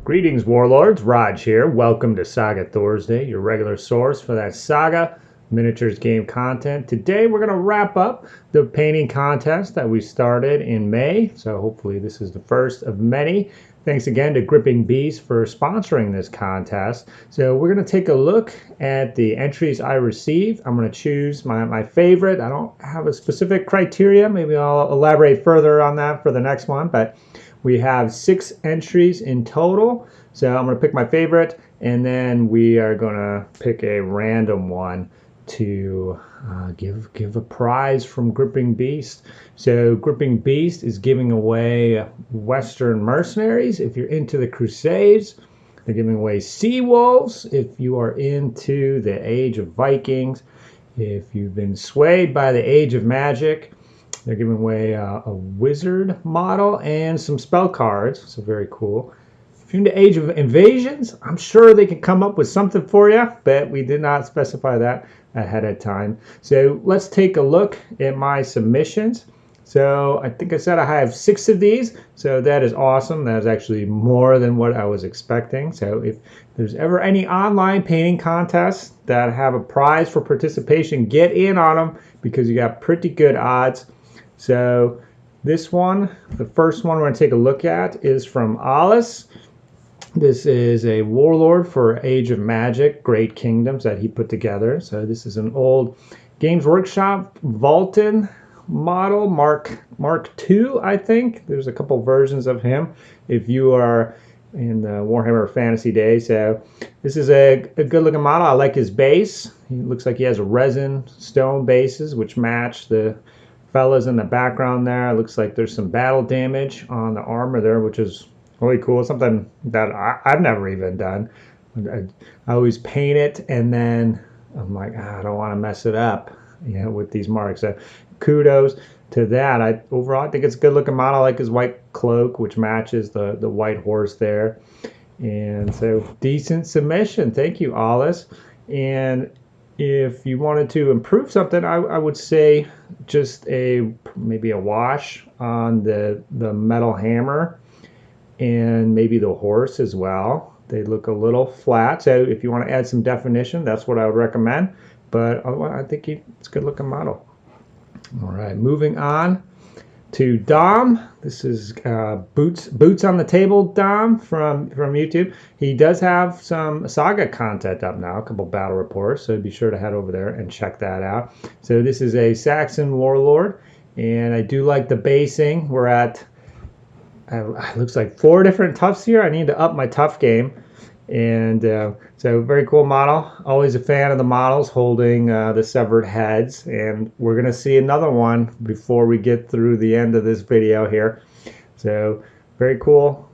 Greetings, Warlords. Rodge here. Welcome to Saga Thursday, your regular source for that Saga miniatures game content. Today, we're going to wrap up the painting contest that we started in May. So hopefully this is the first of many. Thanks again to Gripping Beast for sponsoring this contest. So we're going to take a look at the entries I received. I'm going to choose my favorite. I don't have a specific criteria. Maybe I'll elaborate further on that for the next one, but we have 6 entries in total, so I'm going to pick my favorite, and then we are going to pick a random one to give a prize from Gripping Beast. So Gripping Beast is giving away Western Mercenaries if you're into the Crusades. They're giving away Sea Wolves if you are into the Age of Vikings. If you've been swayed by the Age of Magic, they're giving away a wizard model and some spell cards, so very cool. If you're into Age of Invasions, I'm sure they can come up with something for you, but we did not specify that ahead of time. So let's take a look at my submissions. So I think I said I have 6 of these, so that is awesome. That is actually more than what I was expecting. So if there's ever any online painting contests that have a prize for participation, get in on them because you got pretty good odds. So this one, the first one we're going to take a look at is from Alice. This is a warlord for Age of Magic, Great Kingdoms that he put together. So this is an old Games Workshop Vulcan model, Mark II, I think. There's a couple versions of him if you are in the Warhammer Fantasy days. So this is a good looking model. I like his base. He looks like he has resin stone bases which match the fellas in the background there. It looks like there's some battle damage on the armor there, which is really cool. Something that I've never even done. I always paint it and then I'm like, I don't want to mess it up, with these marks. So kudos to that. Overall, I think it's a good looking model. I like his white cloak, which matches the white horse there. And so decent submission. Thank you, Alice. And if you wanted to improve something, I would say just maybe a wash on the metal hammer and maybe the horse as well. They look a little flat, so if you want to add some definition, that's what I would recommend. But I think it's a good looking model. All right, moving on to Dom. This is Boots on the Table Dom from YouTube. He does have some Saga content up now, a couple battle reports, so be sure to head over there and check that out. So this is a Saxon warlord, and I do like the basing. We're at it looks like 4 different toughs here. I need to up my tough game. And so very cool model. Always a fan of the models holding the severed heads. And we're going to see another one before we get through the end of this video here. So very cool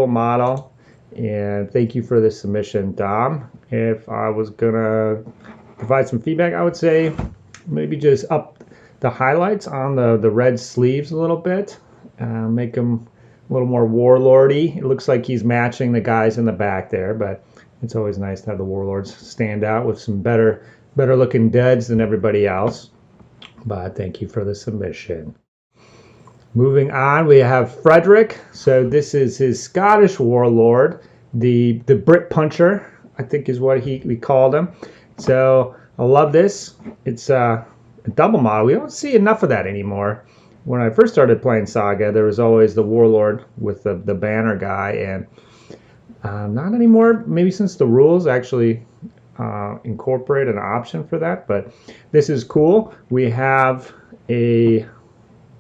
model. And thank you for the submission, Dom. If I was going to provide some feedback, I would say maybe just up the highlights on the red sleeves a little bit. Make them a little more warlordy. It looks like he's matching the guys in the back there, but it's always nice to have the warlords stand out with some better looking duds than everybody else. But thank you for the submission. Moving on, we have Frederick. So this is his Scottish warlord, the Brit Puncher, I think is what we called him. So I love this. It's a double model. We don't see enough of that anymore. When I first started playing Saga, there was always the warlord with the banner guy, and not anymore. Maybe since the rules actually incorporate an option for that, but this is cool. We have a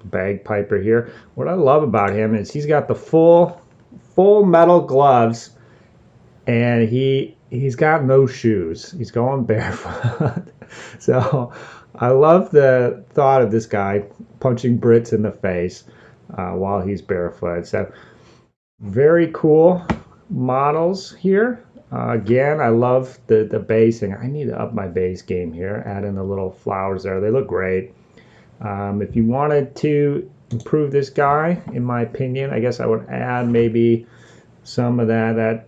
bagpiper here. What I love about him is he's got the full metal gloves, and he's got no shoes. He's going barefoot. So I love the thought of this guy punching Brits in the face while he's barefoot. So very cool models here. Again, I love the basing. I need to up my base game here. Add in the little flowers there. They look great. If you wanted to improve this guy, in my opinion, I guess I would add maybe some of that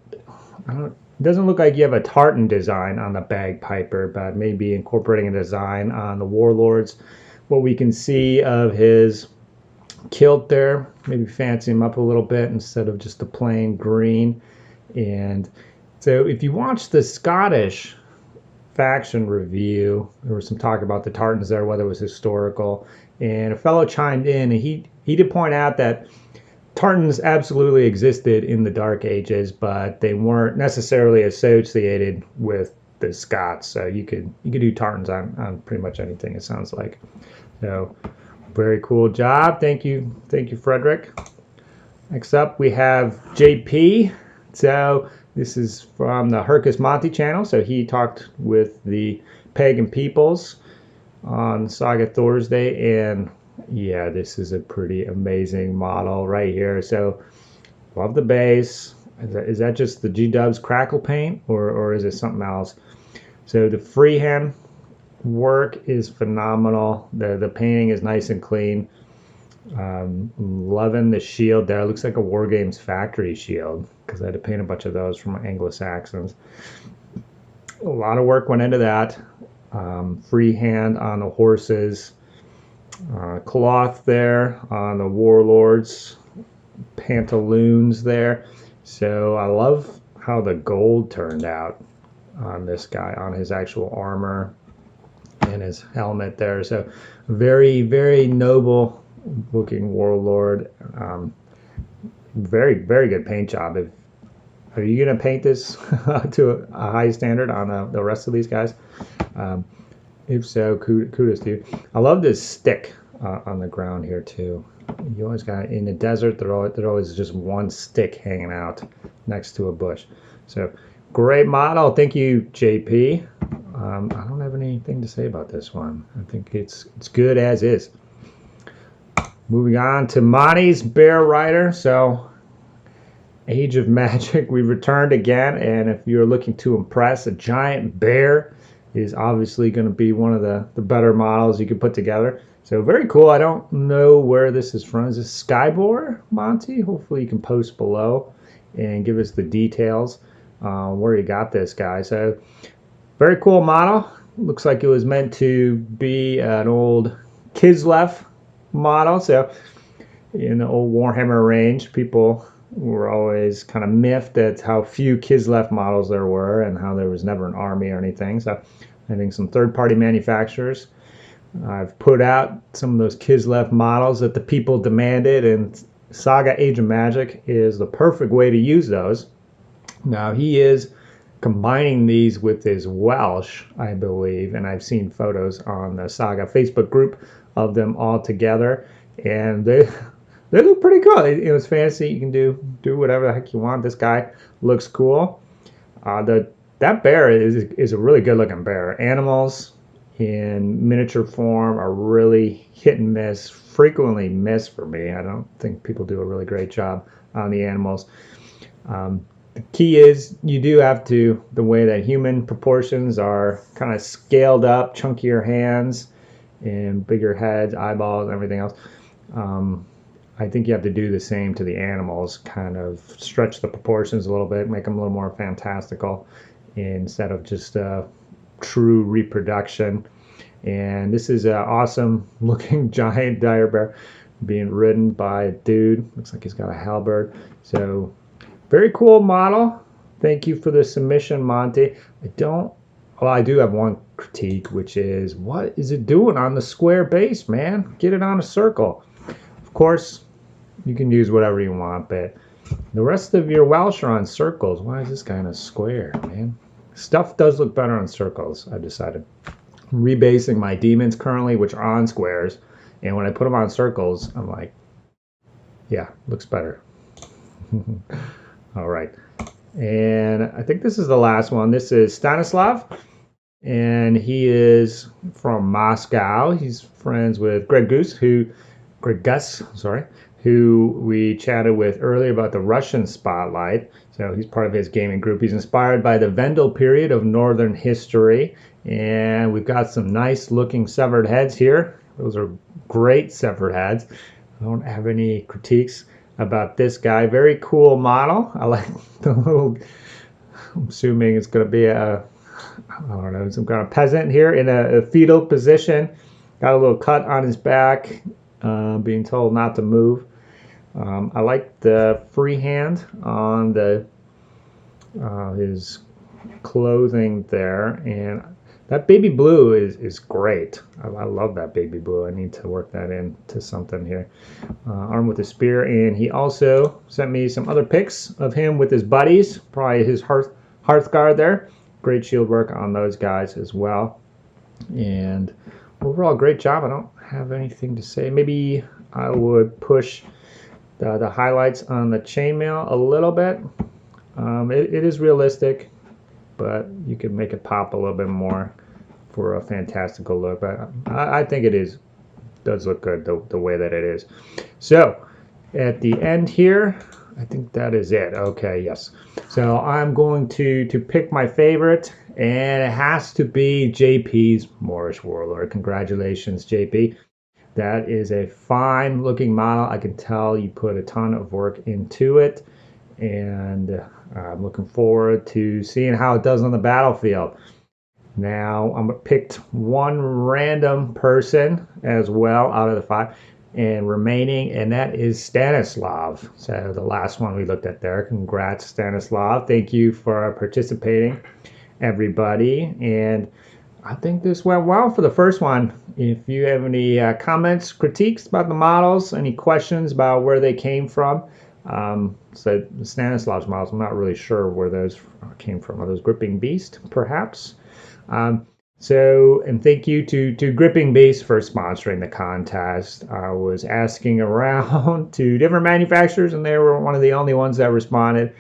it doesn't look like you have a tartan design on the bagpiper, but maybe incorporating a design on the warlords. What we can see of his kilt there, maybe fancy him up a little bit instead of just the plain green. And so if you watch the Scottish faction review, there was some talk about the tartans there, whether it was historical, and a fellow chimed in, and he did point out that tartans absolutely existed in the Dark Ages, but they weren't necessarily associated with the Scots. So you could do tartans on pretty much anything, it sounds like. So very cool job. Thank you, Frederick. Next up we have JP. So this is from the Herkus Monte channel. So he talked with the Pagan peoples on Saga THORSDAY, and yeah, this is a pretty amazing model right here. So love the base. Is that just the G-Dubs crackle paint, or is it something else? So the freehand work is phenomenal. The painting is nice and clean. Loving the shield there. It looks like a War Games factory shield, because I had to paint a bunch of those from Anglo-Saxons. A lot of work went into that. Freehand on the horses. Cloth there on the warlords. Pantaloons there. So I love how the gold turned out on this guy, on his actual armor and his helmet there. So very, very noble looking warlord. Very, very good paint job. Are you going to paint this to a high standard on the rest of these guys? If so, kudos to you. I love this stick on the ground here too. You always got, in the desert, there always just one stick hanging out next to a bush. So great model. Thank you, JP. I don't have anything to say about this one. I think it's good as is. Moving on to Monty's Bear Rider. So Age of Magic, we returned again, and if you're looking to impress, a giant bear is obviously going to be one of the better models you could put together. So very cool. I don't know where this is from. Is this Skybore, Monty? Hopefully you can post below and give us the details where you got this guy. So very cool model. Looks like it was meant to be an old Kislev model. So in the old Warhammer range, people were always kind of miffed at how few Kislev models there were and how there was never an army or anything. So I think some third-party manufacturers, I've put out some of those Kislev models that the people demanded, and Saga Age of Magic is the perfect way to use those. Now he is combining these with his Welsh, I believe, and I've seen photos on the Saga Facebook group of them all together, and they look pretty cool. It's fancy. You can do whatever the heck you want. This guy looks cool. That bear is a really good looking bear. Animals in miniature form are really hit and miss, frequently miss for me. I don't think people do a really great job on the animals. The key is you do have to, the way that human proportions are kind of scaled up, chunkier hands and bigger heads, eyeballs, and everything else. I think you have to do the same to the animals, kind of stretch the proportions a little bit, make them a little more fantastical instead of just true reproduction. And this is an awesome looking giant dire bear being ridden by a dude. Looks like he's got a halberd. So very cool model. Thank you for the submission, Monty. I do have one critique, which is, what is it doing on the square base, man? Get it on a circle. Of course, you can use whatever you want, but the rest of your Welsh are on circles. Why is this guy in a square, man? Stuff does look better on circles, I've decided. I'm rebasing my demons currently, which are on squares, and when I put them on circles, I'm like, yeah, looks better. All right, and I think this is the last one. This is Stanislav, and he is from Moscow. He's friends with Greg Gus, who we chatted with earlier about the Russian Spotlight. So he's part of his gaming group. He's inspired by the Vendel period of Northern history. And we've got some nice looking severed heads here. Those are great severed heads. I don't have any critiques about this guy. Very cool model. I like the little, I'm assuming it's going to be I don't know, some kind of peasant here in a fetal position. Got a little cut on his back, being told not to move. I like the freehand on the his clothing there, and that baby blue is great. I love that baby blue. I need to work that into something here. Armed with a spear, and he also sent me some other pics of him with his buddies, probably his Hearthguard there. Great shield work on those guys as well. And overall, great job. I don't have anything to say. Maybe I would push the highlights on the chainmail a little bit. It is realistic, but you can make it pop a little bit more for a fantastical look. But I think it does look good the way that it is. So at the end here, I think that is it. Okay, yes. So I'm going to pick my favorite, and it has to be JP's Moorish Warlord. Congratulations, JP. That is a fine looking model. I can tell you put a ton of work into it, and I'm looking forward to seeing how it does on the battlefield. Now, I picked one random person as well out of the 5 and remaining, and that is Stanislav. So the last one we looked at there. Congrats, Stanislav. Thank you for participating, everybody. And I think this went well for the first one. If you have any comments, critiques about the models, any questions about where they came from, so Stanislav's models, I'm not really sure where those came from. Are those Gripping Beast, perhaps? And thank you to Gripping Beast for sponsoring the contest. I was asking around to different manufacturers, and they were one of the only ones that responded.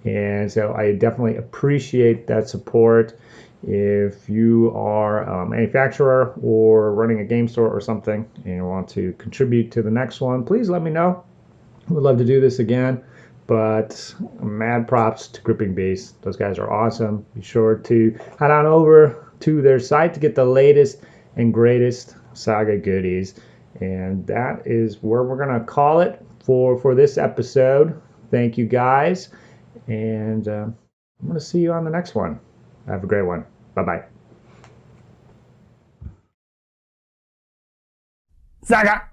And so I definitely appreciate that support. If you are a manufacturer or running a game store or something and you want to contribute to the next one, please let me know. Would love to do this again. But mad props to Gripping Beast. Those guys are awesome. Be sure to head on over to their site to get the latest and greatest Saga goodies. And that is where we're going to call it for this episode. Thank you, guys. And I'm going to see you on the next one. Have a great one. Bye-bye. Saga!